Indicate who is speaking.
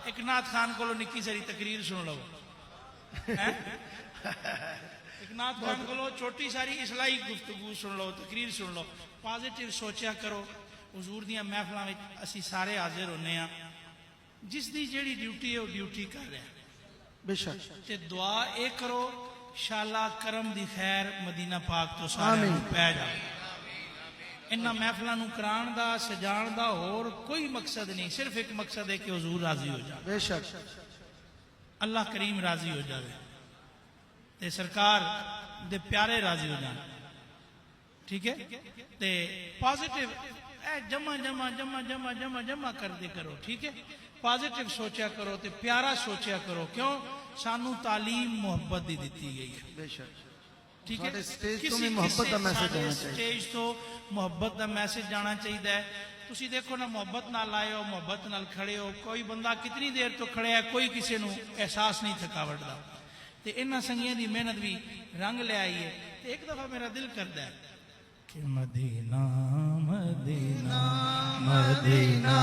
Speaker 1: ایک نعت خان کو نکی ساری تقریر سن لو، ایک نعت خان کو چھوٹی ساری اصلاحی گفتگو سن لو، تقریر سن لو، پازیٹیو سوچیا کرو۔ حضور دیاں محفلاں وچ اسی سارے حاضر ہونے ہاں، جس دی جیڑی ڈیوٹی ہے وہ ڈیوٹی کر رہے ہیں،
Speaker 2: بے شک
Speaker 1: تے دعا اے کرو شاءاللہ کرم دی خیر مدینہ پاک تو سارے پہ جائے۔ انہاں محفلاں نوں کران دا سجان دا اور کوئی مقصد نہیں، صرف ایک مقصد ہے کہ حضور راضی ہو جائے،
Speaker 2: بے شک
Speaker 1: اللہ کریم راضی ہو جائے تے سرکار دے پیارے راضی ہو جائے، ٹھیک ہے؟ تے پازیٹیو اے جمع جمع جمع جمع جمع جمع کر دے کرو، ٹھیک ہے؟ پازیٹیو سوچیا کرو تے پیارا سوچیا کرو، کیوں؟ سانو تعلیم محبت دی دیتی گئی ہے،
Speaker 2: بے شک
Speaker 1: ٹھیک ہے؟
Speaker 2: سٹیج تو میں محبت دا میسج جانا چاہیے،
Speaker 1: سٹیج تو محبت دا میسج جانا چاہیے۔ تسی دیکھو نا، محبت نال آئے ہو، محبت نال کھڑے ہو، کوئی بندہ کتنی دیر تو کھڑے ہے، کوئی کسی نو احساس نہیں تھکاوٹ دا، تے انہاں سنگیاں دی محنت بھی رنگ لے آئی ہے۔ تے ایک دفعہ میرا دل کردا ہے کہ مدینہ مدینہ مدینہ